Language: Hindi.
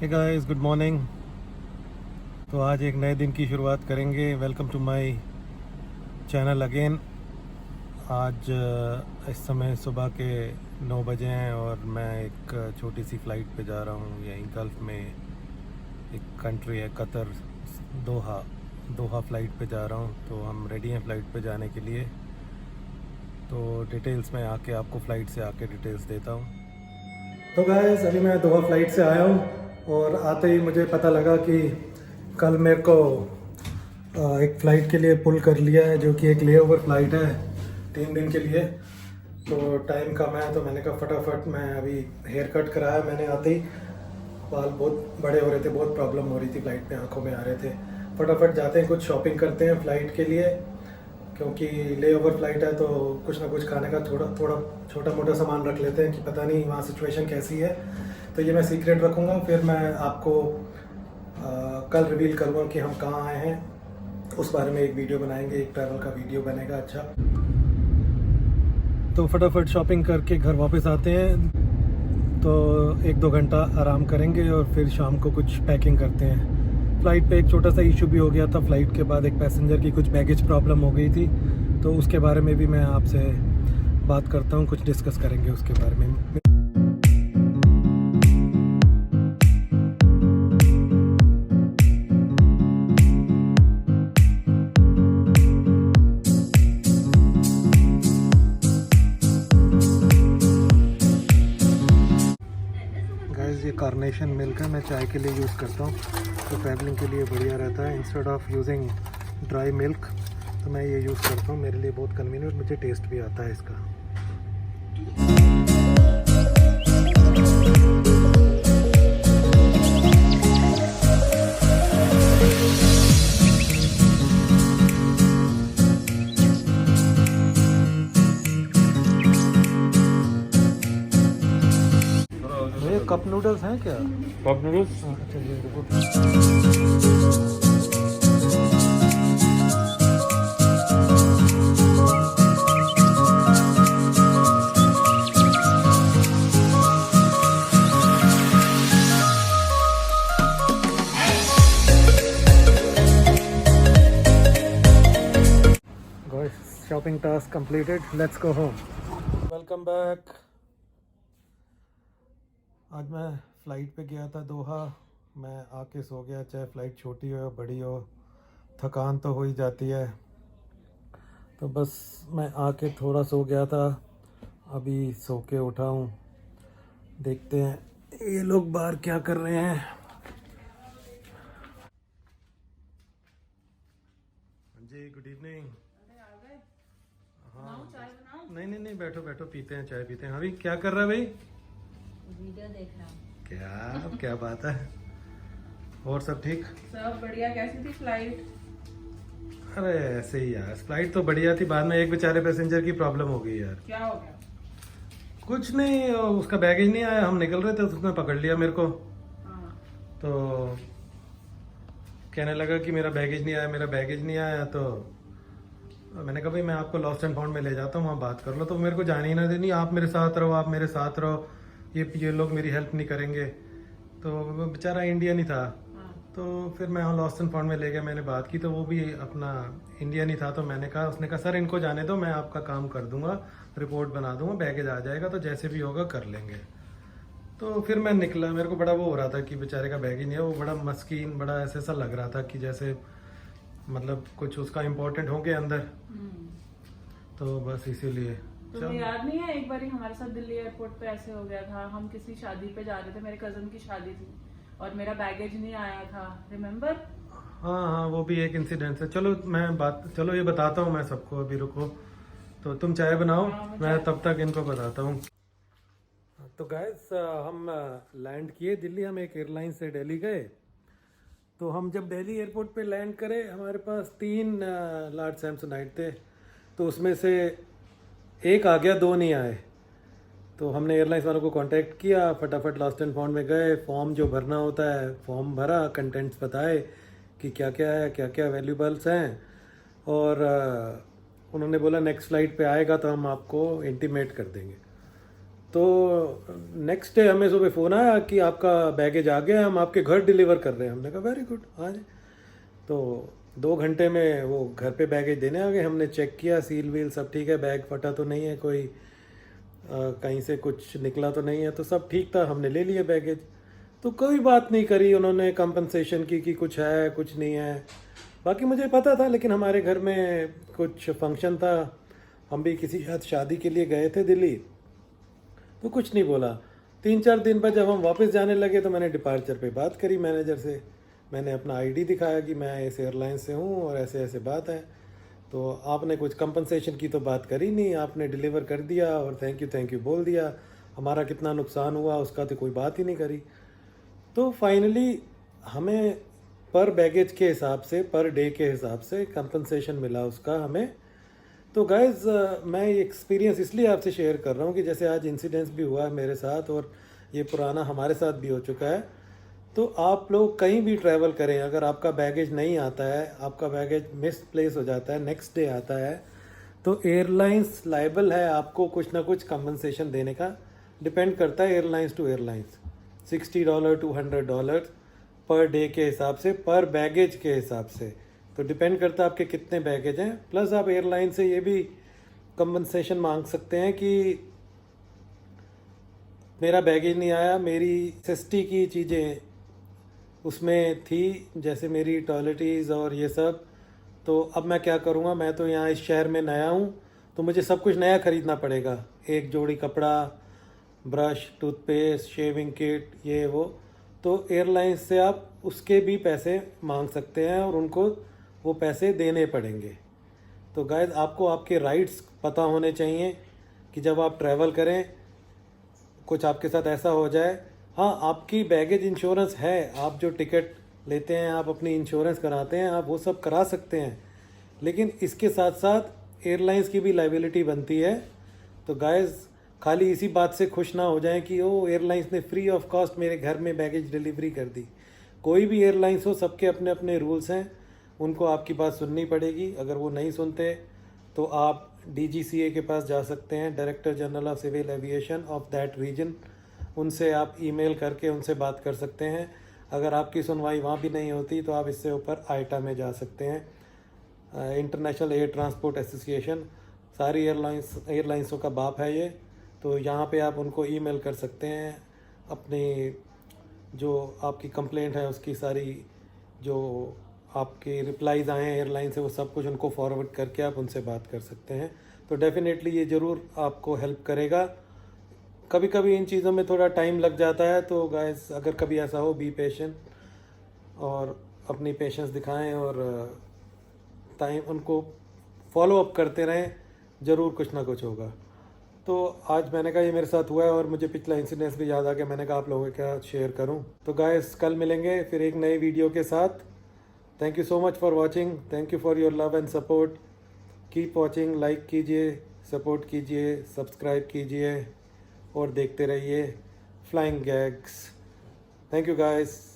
Hey guys, good morning. तो आज एक नए दिन की शुरुआत करेंगे। Welcome to my channel again. आज इस समय सुबह के 9 बजे हैं और मैं एक छोटी सी फ़्लाइट पे जा रहा हूँ। यहीं गल्फ़ में एक कंट्री है कतर, दोहा फ़्लाइट पे जा रहा हूँ। तो हम रेडी हैं फ़्लाइट पे जाने के लिए। तो डिटेल्स में आके आपको फ़्लाइट से आके डिटेल्स देता हूँ। तो गाइस, अभी मैं दोहा फ़्लाइट से आया हूँ और आते ही मुझे पता लगा कि कल मेरे को एक फ़्लाइट के लिए पुल कर लिया है, जो कि एक लेओवर फ़्लाइट है 3 दिन के लिए। तो टाइम कम है, तो मैंने कहा फटाफट मैं अभी हेयर कट कराया मैंने आते ही। बाल बहुत बड़े हो रहे थे, बहुत प्रॉब्लम हो रही थी फ़्लाइट में, आंखों में आ रहे थे। फटाफट जाते हैं, कुछ शॉपिंग करते हैं फ़्लाइट के लिए, क्योंकि लेओवर फ़्लाइट है तो कुछ ना कुछ खाने का थोड़ा छोटा मोटा सामान रख लेते हैं कि पता नहीं वहाँ सिचुएशन कैसी है। तो ये मैं सीक्रेट रखूँगा, फिर मैं आपको कल रिवील करूँगा कि हम कहाँ आए हैं। उस बारे में एक वीडियो बनाएंगे, एक ट्रैवल का वीडियो बनेगा। अच्छा, तो फटाफट शॉपिंग करके घर वापस आते हैं। तो 1-2 घंटा आराम करेंगे और फिर शाम को कुछ पैकिंग करते हैं। फ़्लाइट पे एक छोटा सा इशू भी हो गया था। फ़्लाइट के बाद एक पैसेंजर की कुछ बैगेज प्रॉब्लम हो गई थी, तो उसके बारे में भी मैं आपसे बात करता हूँ, कुछ डिस्कस करेंगे उसके बारे में। गाइस, ये कार्नेशन मिल्क है, मैं चाय के लिए यूज़ करता हूँ, तो ट्रैवलिंग के लिए बढ़िया रहता है। Instead of using dry milk तो मैं ये यूज़ करता हूँ, मेरे लिए बहुत कन्वीनियंट, मुझे टेस्ट भी आता है इसका। ये कप नूडल्स हैं क्या? Cup noodles. हाँ, चलिए रुको। Shopping task completed, let's go home. Welcome back. आज मैं फ़्लाइट पे गया था दोहा। मैं आके सो गया, चाहे फ़्लाइट छोटी हो या बड़ी हो, थकान तो हो ही जाती है। तो बस मैं आके थोड़ा सो गया था, अभी सो के उठा हूँ। देखते हैं ये लोग बाहर क्या कर रहे हैं। जी, गुड इवनिंग। हाँ, नहीं नहीं नहीं, बैठो बैठो, पीते हैं, चाय पीते हैं। अभी क्या कर रहा है भाई? वीडियो देख रहा हूँ। क्या बात है। और सब ठीक? सब बढ़िया। कैसी थी फ्लाइट? अरे ऐसे ही यार, फ्लाइट तो बढ़िया थी, बाद में एक बेचारे पैसेंजर की प्रॉब्लम हो गई यार। क्या हो गया? कुछ नहीं, उसका बैगेज नहीं आया, हम निकल रहे थे तो उसने पकड़ लिया मेरे को। हाँ। तो कहने लगा कि मेरा बैगेज नहीं आया, मेरा बैगेज नहीं आया। तो मैंने कहा भाई मैं आपको लॉस्ट एंड फाउंड में ले जाता हूँ, वहाँ बात कर लो। तो मेरे को जाने ही ना देनी, आप मेरे साथ रहो, आप मेरे साथ रहो, ये लोग मेरी हेल्प नहीं करेंगे। तो वो बेचारा इंडियन ही था। हाँ। तो फिर मैं वहाँ लॉस्ट एंड फाउंड में ले गया, मैंने बात की, तो वो भी अपना इंडियन ही था। तो मैंने कहा, उसने कहा सर इनको जाने दो, मैं आपका काम कर दूंगा, रिपोर्ट बना दूंगा, बैगेज आ जाएगा, तो जैसे भी होगा कर लेंगे। तो फिर मैं निकला, मेरे को बड़ा वो हो रहा था कि बेचारे का बैग ही नहीं है। वो बड़ा मस्कीन, बड़ा ऐसे सा लग रहा था कि जैसे मतलब कुछ उसका इम्पोर्टेंट हो गया अंदर। तो बस इसीलिए तुम्हें याद नहीं है एक बार हमारे साथ दिल्ली एयरपोर्ट पे ऐसे हो गया था? हम किसी शादी पे जा रहे थे, मेरे कजन की शादी थी और मेरा बैगेज नहीं आया था, रिमेम्बर? हाँ हाँ, वो भी एक इंसिडेंट है। चलो ये बताता हूँ मैं सबको, अभी रुको। तो तुम चाय बनाओ, हाँ, मैं तब तक इनको बताता हूँ। तो गाइस, हम लैंड किए दिल्ली, हम एक एयरलाइन से दिल्ली गए। तो हम जब दिल्ली एयरपोर्ट पे लैंड करे, हमारे पास 3 लार्ज सैमसंगाइट थे। तो उसमें से एक आ गया, 2 नहीं आए। तो हमने एयरलाइंस वालों को कांटेक्ट किया, फटाफट लॉस्ट एंड फाउंड में गए, फॉर्म जो भरना होता है फॉर्म भरा, कंटेंट्स बताए कि क्या क्या है, क्या क्या वैल्यूबल्स हैं। और उन्होंने बोला नेक्स्ट फ़्लाइट पे आएगा तो हम आपको इंटीमेट कर देंगे। तो नेक्स्ट डे हमें सुबह फ़ोन आया कि आपका बैगेज आ गया, हम आपके घर डिलीवर कर रहे हैं। हमने कहा वेरी गुड, आ जाए। तो 2 घंटे में वो घर पे बैगेज देने आ गए। हमने चेक किया, सील वील सब ठीक है, बैग फटा तो नहीं है, कोई कहीं से कुछ निकला तो नहीं है, तो सब ठीक था। हमने ले लिया बैगेज। तो कोई बात नहीं करी उन्होंने कंपनसेशन की कि कुछ है कुछ नहीं है। बाकी मुझे पता था, लेकिन हमारे घर में कुछ फंक्शन था, हम भी किसी शादी के लिए गए थे दिल्ली, तो कुछ नहीं बोला। 3-4 दिन बाद जब हम वापस जाने लगे तो मैंने डिपार्चर पे बात करी मैनेजर से। मैंने अपना आईडी दिखाया कि मैं इस एयरलाइन से हूँ और ऐसे ऐसे बात है। तो आपने कुछ कंपनसेशन की तो बात करी नहीं, आपने डिलीवर कर दिया और थैंक यू बोल दिया। हमारा कितना नुकसान हुआ उसका तो कोई बात ही नहीं करी। तो फाइनली हमें पर बैगेज के हिसाब से, पर डे के हिसाब से कंपनसेशन मिला उसका हमें। तो गाइज़ मैं ये एक्सपीरियंस इसलिए आपसे शेयर कर रहा हूँ कि जैसे आज इंसिडेंस भी हुआ है मेरे साथ और ये पुराना हमारे साथ भी हो चुका है। तो आप लोग कहीं भी ट्रैवल करें, अगर आपका बैगेज नहीं आता है, आपका बैगेज मिस प्लेस हो जाता है, नेक्स्ट डे आता है, तो एयरलाइंस लाइबल है आपको कुछ ना कुछ कंपनसेशन देने का। डिपेंड करता है airlines to airlines, $60 to $100 per day के हिसाब से, पर बैगेज के हिसाब से। तो डिपेंड करता है आपके कितने बैगेज हैं। प्लस आप एयरलाइन से ये भी कंपनसेशन मांग सकते हैं कि मेरा बैगेज नहीं आया, मेरी सेफ्टी की चीज़ें उसमें थी, जैसे मेरी टॉयलेटीज़ और ये सब, तो अब मैं क्या करूँगा, मैं तो यहाँ इस शहर में नया हूँ, तो मुझे सब कुछ नया ख़रीदना पड़ेगा। एक जोड़ी कपड़ा, ब्रश, टूथपेस्ट, शेविंग किट, ये वो। तो एयरलाइंस से आप उसके भी पैसे मांग सकते हैं और उनको वो पैसे देने पड़ेंगे। तो गाइस आपको आपके राइट्स पता होने चाहिए कि जब आप ट्रैवल करें, कुछ आपके साथ ऐसा हो जाए, हाँ आपकी बैगेज इंश्योरेंस है, आप जो टिकट लेते हैं, आप अपनी इंश्योरेंस कराते हैं, आप वो सब करा सकते हैं, लेकिन इसके साथ साथ एयरलाइंस की भी लायबिलिटी बनती है। तो गाइस खाली इसी बात से खुश ना हो जाएं कि ओ एयरलाइंस ने फ्री ऑफ कॉस्ट मेरे घर में बैगेज डिलीवरी कर दी। कोई भी एयरलाइंस हो, सबके अपने अपने रूल्स हैं, उनको आपकी बात सुननी पड़ेगी। अगर वो नहीं सुनते तो आप DGCA के पास जा सकते हैं, director general of civil aviation of that region. उनसे आप ईमेल करके उनसे बात कर सकते हैं। अगर आपकी सुनवाई वहाँ भी नहीं होती तो आप इससे ऊपर आईटा में जा सकते हैं, इंटरनेशनल एयर ट्रांसपोर्ट एसोसिएशन। सारी एयरलाइंसों का बाप है ये। तो यहाँ पे आप उनको ईमेल कर सकते हैं, अपनी जो आपकी कंप्लेंट है उसकी सारी जो आपके रिप्लाईज आए हैं एयरलाइन से, वो सब कुछ उनको फॉरवर्ड करके आप उनसे बात कर सकते हैं। तो डेफिनेटली ये ज़रूर आपको हेल्प करेगा। कभी कभी इन चीज़ों में थोड़ा टाइम लग जाता है, तो गाइस अगर कभी ऐसा हो, बी पेशेंट और अपनी पेशेंस दिखाएं और टाइम उनको फॉलो अप करते रहें, ज़रूर कुछ ना कुछ होगा। तो आज मैंने कहा ये मेरे साथ हुआ है और मुझे पिछला इंसिडेंस भी याद आ गया, मैंने कहा आप लोगों के साथ शेयर करूं। तो गाइस कल मिलेंगे फिर एक नई वीडियो के साथ। Thank you so much for watching, thank you for your love and support. Keep watching, like कीजिए, सपोर्ट कीजिए, सब्सक्राइब कीजिए और देखते रहिए flying gags. Thank you guys.